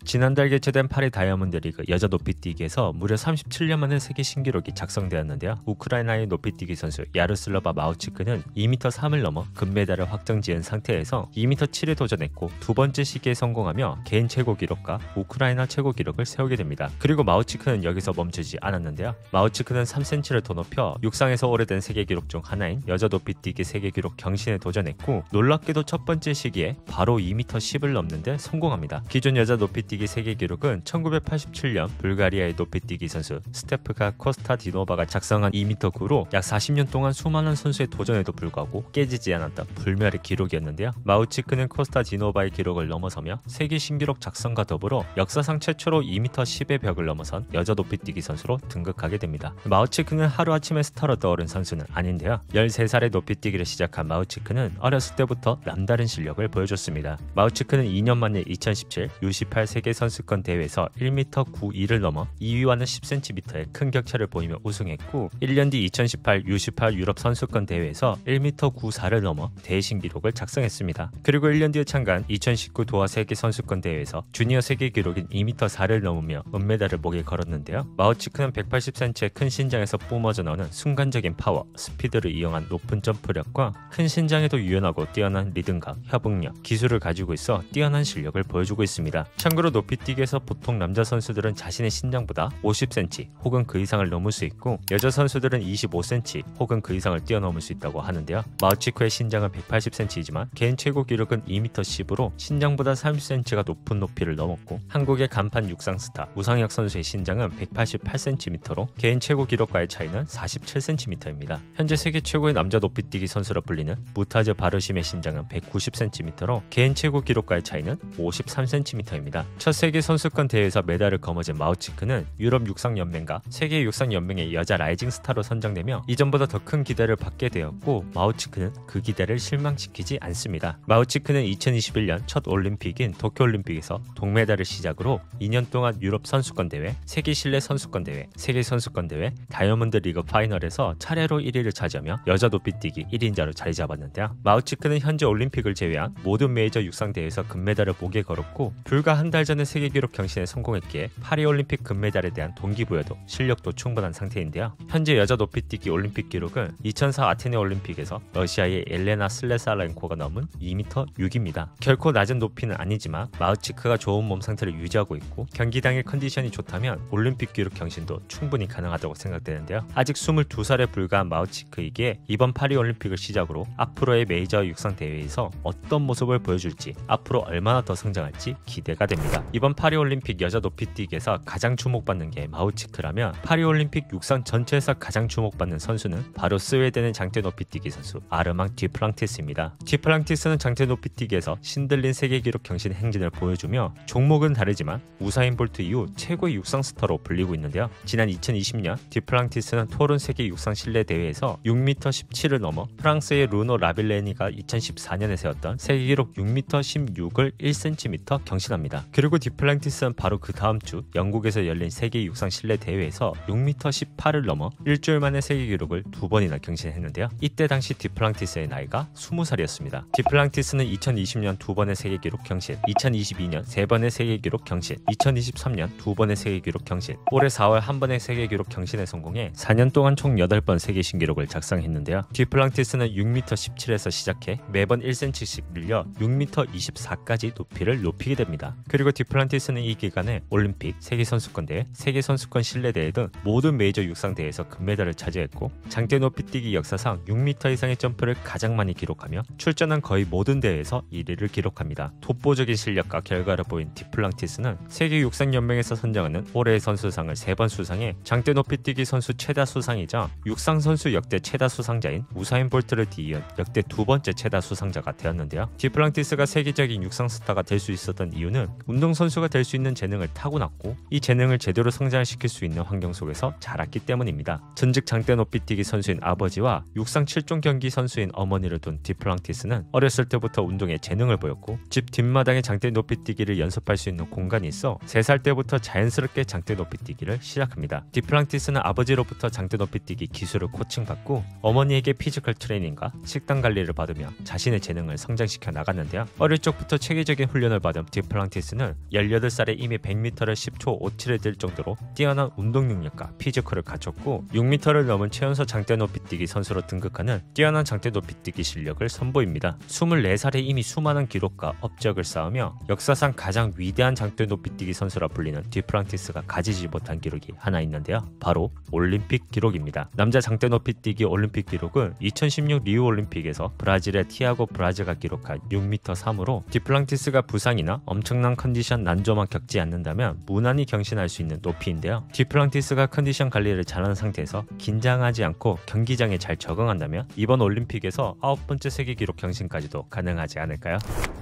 지난달 개최된 파리 다이아몬드 리그 여자 높이뛰기에서 무려 37년 만에 세계 신기록이 작성되었는데요. 우크라이나의 높이뛰기 선수 야로슬라바 마우치크는 2m 3을 넘어 금메달을 확정지은 상태에서 2m 7에 도전했고 두 번째 시기에 성공하며 개인 최고 기록과 우크라이나 최고 기록을 세우게 됩니다. 그리고 마우치크는 여기서 멈추지 않았는데요. 마우치크는 3cm를 더 높여 육상에서 오래된 세계 기록 중 하나인 여자 높이뛰기 세계 기록 경신에 도전했고 놀랍게도 첫 번째 시기에 바로 2m 10을 넘는데 성공합니다. 기존 여자 높이뛰기 세계 기록은 1987년 불가리아의 높이뛰기 선수 스테프카 코스타디노바가 작성한 2m 9로 약 40년 동안 수많은 선수의 도전에도 불구하고 깨지지 않았던 불멸의 기록이었는데요. 마우치크는 코스타디노바의 기록을 넘어서며 세계 신기록 작성과 더불어 역사상 최초로 2m 10의 벽을 넘어선 여자 높이뛰기 선수로 등극하게 됩니다. 마우치크는 하루아침에 스타로 떠오른 선수는 아닌데요. 13살에 높이뛰기를 시작한 마우치크는 어렸을 때부터 남다른 실력을 보여줬습니다. 마우치크는 2년 만에 2017 U18 세계 선수권 대회에서 1m 92를 넘어 2위와는 10cm의 큰 격차를 보이며 우승했고 1년 뒤 2018 U18 유럽 선수권 대회에서 1m 94를 넘어 대신기록을 작성했습니다. 그리고 1년 뒤에 참가한 2019 도하 세계 선수권 대회에서 주니어 세계 기록인 2m 4를 넘으며 은메달을 목에 걸었는데요. 마우치크는 180cm의 큰 신장에서 뿜어져 나오는 순간적인 파워, 스피드를 이용한 높은 점프력과 큰 신장에도 유연하고 뛰어난 리듬감, 협응력, 기술을 가지고 있어 뛰어난 실력을 보여주고 있습니다. 참고로 높이뛰기에서 보통 남자 선수들은 자신의 신장보다 50cm 혹은 그 이상을 넘을 수 있고 여자 선수들은 25cm 혹은 그 이상을 뛰어넘을 수 있다고 하는데요. 마우치크의 신장은 180cm이지만 개인 최고 기록은 2m 10으로 신장보다 30cm가 높은 높이를 넘었고 한국의 간판 육상 스타 우상혁 선수의 신장은 188cm로 개인 최고 기록과의 차이는 47cm입니다. 현재 세계 최고의 남자 높이뛰기 선수로 불리는 무타즈 바르심의 신장은 190cm로 개인 최고 기록과의 차이는 53cm입니다. 첫 세계 선수권 대회에서 메달을 거머쥔 마우치크는 유럽 육상연맹과 세계 육상연맹의 여자 라이징 스타로 선정되며 이전보다 더 큰 기대를 받게 되었고 마우치크는 그 기대를 실망시키지 않습니다. 마우치크는 2021년 첫 올림픽인 도쿄올림픽에서 동메달을 시작으로 2년 동안 유럽 선수권 대회, 세계 실내 선수권 대회, 세계 선수권 대회, 다이아몬드 리그 파이널에서 차례로 1위를 차지하며 여자 높이뛰기 1인자로 자리 잡았는데요. 마우치크는 현재 올림픽을 제외한 모든 메이저 육상 대회에서 금메달을 목에 걸었고 불과 한 달 전에 세계 기록 경신에 성공했기에 파리올림픽 금메달에 대한 동기부여도 실력도 충분한 상태인데요. 현재 여자 높이뛰기 올림픽 기록은 2004 아테네 올림픽에서 러시아의 엘레나 슬레사렌코가 넘은 2m 6입니다. 결코 낮은 높이는 아니지만 마우치크가 좋은 몸 상태를 유지하고 있고 경기 당일 컨디션이 좋다면 올림픽 기록 경신도 충분히 가능하다고 생각되는데요. 아직 22살에 불과한 마우치크이기에 이번 파리올림픽을 시작으로 앞으로의 메이저 육상 대회에서 어떤 모습을 보여줄지 앞으로 얼마나 더 성장할지 기대가 됩니다. 이번 파리올림픽 여자 높이뛰기에서 가장 주목받는 게 마우치크라면 파리올림픽 육상 전체에서 가장 주목받는 선수는 바로 스웨덴의 장대 높이뛰기 선수 아르망 듀플랑티스입니다. 듀플랑티스는 장대 높이뛰기에서 신들린 세계 기록 경신 행진을 보여주며 종목은 다르지만 우사인 볼트 이후 최고의 육상 스타로 불리고 있는데요. 지난 2020년 듀플랑티스는 토론 세계 육상 실내 대회에서 6m 17을 넘어 프랑스의 루노 라빌레니가 2014년에 세웠던 세계 기록 6m 16을 1cm 경신합니다. 그리고 듀플랑티스는 바로 그 다음 주 영국에서 열린 세계 육상 실내 대회에서 6m 18을 넘어 일주일 만에 세계 기록을 두 번이나 경신했는데요. 이때 당시 듀플랑티스의 나이가 20살이었습니다. 듀플랑티스는 2020년 두 번의 세계 기록 경신, 2022년 세 번의 세계 기록 경신, 2023년 두 번의 세계 기록 경신, 올해 4월 한 번의 세계 기록 경신에 성공해 4년 동안 총 8번 세계 신기록을 작성했는데요. 듀플랑티스는 6m 17에서 시작해 매번 1cm씩 늘려 6m 24까지 높이를 높이게 됩니다. 그리고 듀플란티스는 이 기간에 올림픽, 세계선수권대회, 세계선수권 실내대회 등 모든 메이저 육상대회에서 금메달을 차지했고 장대 높이뛰기 역사상 6m 이상의 점프를 가장 많이 기록하며 출전한 거의 모든 대회에서 1위를 기록합니다. 독보적인 실력과 결과를 보인 듀플랑티스는 세계육상연맹에서 선정하는 올해의 선수상을 3번 수상해 장대 높이뛰기 선수 최다 수상이자 육상 선수 역대 최다 수상자인 우사인 볼트를 뒤이은 역대 두 번째 최다 수상자가 되었는데요. 듀플랑티스가 세계적인 육상 스타가 될 수 있었던 이유는 운동선수가 될 수 있는 재능을 타고났고 이 재능을 제대로 성장시킬 수 있는 환경 속에서 자랐기 때문입니다. 전직 장대 높이뛰기 선수인 아버지와 육상 7종 경기 선수인 어머니를 둔 듀플랑티스는 어렸을 때부터 운동에 재능을 보였고 집 뒷마당에 장대 높이뛰기를 연습할 수 있는 공간이 있어 3살 때부터 자연스럽게 장대 높이뛰기를 시작합니다. 듀플랑티스는 아버지로부터 장대 높이뛰기 기술을 코칭받고 어머니에게 피지컬 트레이닝과 식단 관리를 받으며 자신의 재능을 성장시켜 나갔는데요. 어릴 적부터 체계적인 훈련을 받은 듀플랑티스는 18살에 이미 100m를 10초 57에 뛸 정도로 뛰어난 운동 능력과 피지컬을 갖췄고 6m를 넘은 최연소 장대 높이뛰기 선수로 등극하는 뛰어난 장대 높이뛰기 실력을 선보입니다. 24살에 이미 수많은 기록과 업적을 쌓으며 역사상 가장 위대한 장대 높이뛰기 선수라 불리는 듀플랑티스가 가지지 못한 기록이 하나 있는데요. 바로 올림픽 기록입니다. 남자 장대 높이뛰기 올림픽 기록은 2016 리우 올림픽에서 브라질의 티아고 브라즈가 기록한 6m3으로 듀플랑티스가 부상이나 엄청난 컨디션 난조만 겪지 않는다면 무난히 경신할 수 있는 높이인데요. 듀플랑티스가 컨디션 관리를 잘하는 상태에서 긴장하지 않고 경기장에 잘 적응한다면 이번 올림픽에서 9번째 세계 기록 경신까지도 가능하지 않을까요?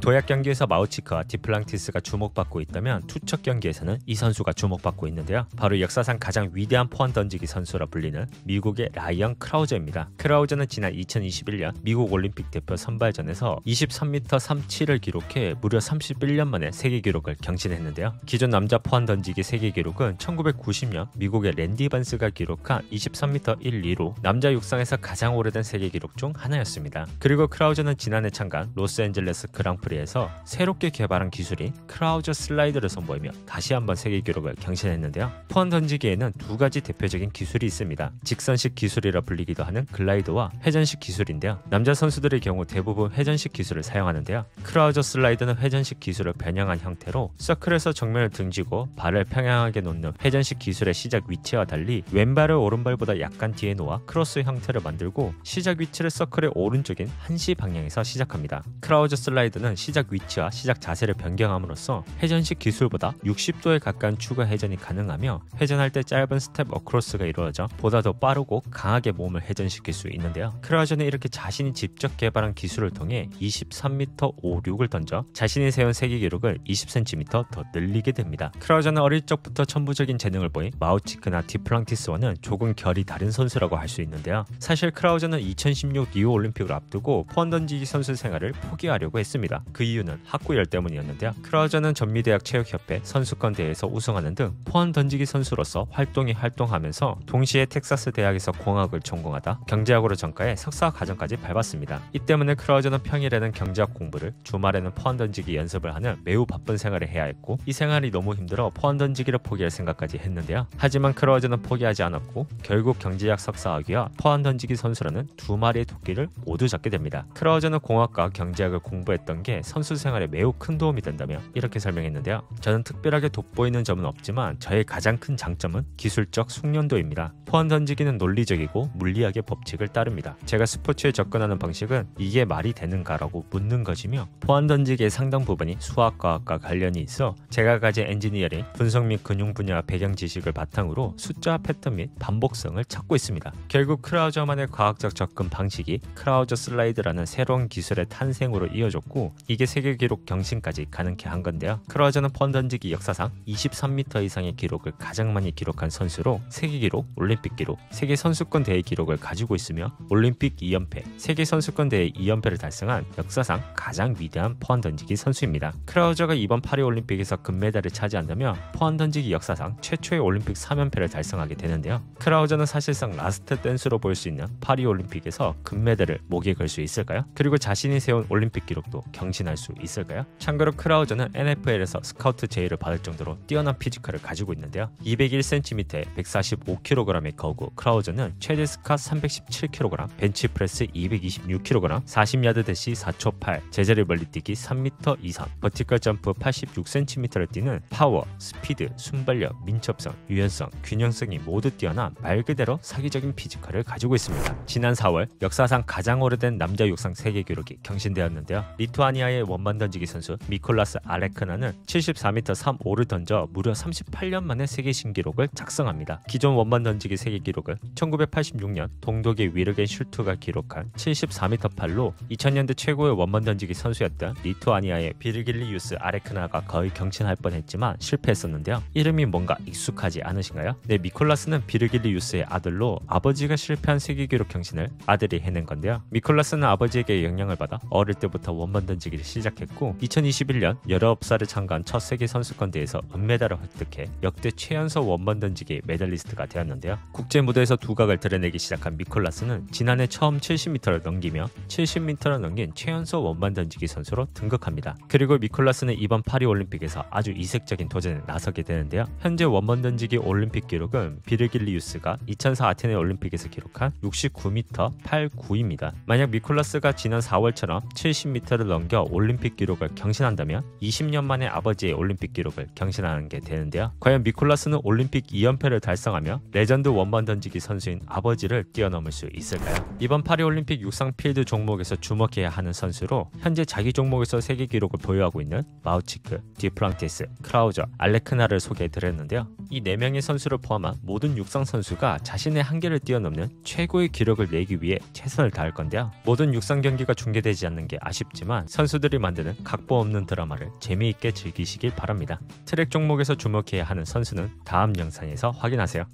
도약 경기에서 마우치크와 듀플랑티스가 주목받고 있다면 투척 경기에서는 이 선수가 주목받고 있는데요. 바로 역사상 가장 위대한 포환 던지기 선수라 불리는 미국의 라이언 크라우저입니다. 크라우저는 지난 2021년 미국 올림픽 대표 선발전에서 23m 37을 기록해 무려 31년 만에 세계 기록을 경신했는데요. 기존 남자 포환 던지기 세계 기록은 1990년 미국의 랜디 반스가 기록한 23m 12로 남자 육상에서 가장 오래된 세계 기록 중 하나였습니다. 그리고 크라우저는 지난해 참가한 로스앤젤레스 그랑프리에서 새롭게 개발한 기술인 크라우저 슬라이드를 선보이며 다시 한번 세계 기록을 경신했는데요. 포환 던지기에는 두 가지 대표적인 기술이 있습니다. 직선식 기술이라 불리기도 하는 글라이드와 회전식 기술인데요. 남자 선수들의 경우 대부분 회전식 기술을 사용하는데요. 크라우저 슬라이드는 회전식 기술을 변형한 형태로 서클에서 정면을 등지고 발을 평행하게 놓는 회전식 기술의 시작 위치와 달리 왼발을 오른발보다 약간 뒤에 놓아 크로스 형태를 만들고 시작 위치를 서클의 오른쪽인 한시 방향에서 시작합니다. 크라우저 슬라이드는 시작 위치와 시작 자세를 변경함으로써 회전식 기술보다 60도에 가까운 추가 회전이 가능하며 회전할 때 짧은 스텝 어크로스가 이루어져 보다 더 빠르고 강하게 몸을 회전시킬 수 있는데요. 크라우저는 이렇게 자신이 직접 개발한 기술을 통해 23m 56을 던져 자신이 세운 세계 기록을 20cm 더 늘리게 됩니다. 크라우저는 어릴 적부터 천부적인 재능을 보인 마우치크나 듀플랑티스와는 조금 결이 다른 선수라고 할 수 있는데요. 사실 크라우저는 2016 리우 올림픽을 앞두고 포환 던지기 선수 생활을 포기하려고 했습니다. 그 이유는 학구열 때문이었는데요. 크라우저는 전미대학 체육협회 선수권 대회에서 우승하는 등 포환 던지기 선수로서 활동하면서 동시에 텍사스 대학에서 공학을 전공하다 경제학으로 전과해 석사 과정까지 밟았습니다. 이 때문에 크라우저는 평일에는 경제학 공부를, 주말에는 포환 던지기 연습을 하는 매우 바쁜 생활을 해야 했고 이 생활이 너무 힘들어 포환 던지기를 포기할 생각까지 했는데요. 하지만 크라우저는 포기하지 않았고 결국 경제학 석사학위와 포환 던지기 선수라는 두 마리의 토끼를 모두 잡게 됩니다. 크라우저는 공학과 경제학을 공부했던 게 선수 생활에 매우 큰 도움이 된다며 이렇게 설명했는데요. 저는 특별하게 돋보이는 점은 없지만 저의 가장 큰 장점은 기술적 숙련도입니다. 포환 던지기는 논리적이고 물리학의 법칙을 따릅니다. 제가 스포츠에 접근하는 방식은 이게 말이 되는가라고 묻는 것이며 포환 던지기의 상당 부분이 수학과학과 관련이 있어 제가 가진 엔지니어링, 분석 및 금융 분야 배경 지식을 바탕으로 숫자 패턴 및 반복성을 찾고 있습니다. 결국 크라우저만의 과학적 접근 방식이 크라우저 슬라이드라는 새로운 기술의 탄생으로 이어졌고 이게 세계 기록 경신까지 가능케 한 건데요. 크라우저는 포환 던지기 역사상 23m 이상의 기록을 가장 많이 기록한 선수로 세계 기록, 올림픽 기록, 세계 선수권 대회 기록을 가지고 있으며 올림픽 2연패, 세계 선수권 대회 2연패를 달성한 역사상 가장 위대한 포환 던지기 선수입니다. 크라우저가 이번 파리 올림픽에서 금메달을 차지한다면 포환 던지기 역사상 최초의 올림픽 3연패를 달성하게 되는데요. 크라우저는 사실상 라스트 댄스로 볼 수 있는 파리 올림픽에서 금메달을 목에 걸 수 있을까요? 그리고 자신이 세운 올림픽 기록도 경신할 수 있을까요? 참고로 크라우저는 NFL에서 스카우트 제의를 받을 정도로 뛰어난 피지컬을 가지고 있는데요. 201cm에 145kg의 거구 크라우저는 최대 스쿼트 317kg, 벤치프레스 226kg, 40야드 대시 4초 8, 제자리 멀리뛰기 3m 이상, 버티컬 점프 86cm를 뛰는 파워, 스피드, 순발력, 민첩성, 유연성, 균형성이 모두 뛰어난 말 그대로 사기적인 피지컬을 가지고 있습니다. 지난 4월 역사상 가장 오래된 남자 육상 세계 기록이 경신되었는데요. 리투아니아의 원반 던지기 선수 미콜라스 아레크나는 74m 35를 던져 무려 38년 만에 세계 신기록을 작성합니다. 기존 원반 던지기 세계 기록은 1986년 동독의 위르겐 슐투가 기록한 74m 8로 2000년대 최고의 원반 던지기 선수였던 리투아니아의 비르길리우스 아레크나가 거의 경신할 뻔했지만 실패했었는데요. 이름이 뭔가 익숙하지 않으신가요? 네, 미콜라스는 비르길리우스의 아들로 아버지가 실패한 세계 기록 경신을 아들이 해낸 건데요. 미콜라스는 아버지에게 영향을 받아 어릴 때부터 원반 던지기 달리기를 시작했고 2021년 19살에 참가한 첫 세계 선수권 대회에서 은메달을 획득해 역대 최연소 원반 던지기 메달리스트가 되었는데요. 국제 무대에서 두각을 드러내기 시작한 미콜라스는 지난해 처음 70m를 넘기며 70m를 넘긴 최연소 원반 던지기 선수로 등극합니다. 그리고 미콜라스는 이번 파리올림픽에서 아주 이색적인 도전에 나서게 되는데요. 현재 원반 던지기 올림픽 기록은 비르길리우스가 2004 아테네 올림픽에서 기록한 69m 89입니다. 만약 미콜라스가 지난 4월처럼 70m를 넘겨 올림픽 기록을 경신한다면 20년 만에 아버지의 올림픽 기록을 경신하는 게 되는데요. 과연 미콜라스는 올림픽 2연패를 달성하며 레전드 원반 던지기 선수인 아버지를 뛰어넘을 수 있을까요? 이번 파리올림픽 육상 필드 종목에서 주목해야 하는 선수로 현재 자기 종목에서 세계 기록을 보유하고 있는 마우치크, 디플랑티스, 크라우저, 알레크나를 소개해드렸는데요. 이 4명의 선수를 포함한 모든 육상 선수가 자신의 한계를 뛰어넘는 최고의 기록을 내기 위해 최선을 다할 건데요. 모든 육상 경기가 중계되지 않는 게 아쉽지만 선수들이 만드는 각본 없는 드라마를 재미있게 즐기시길 바랍니다. 트랙 종목에서 주목해야 하는 선수는 다음 영상에서 확인하세요.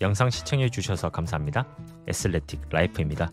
영상 시청해주셔서 감사합니다. 애슬레틱 라이프입니다.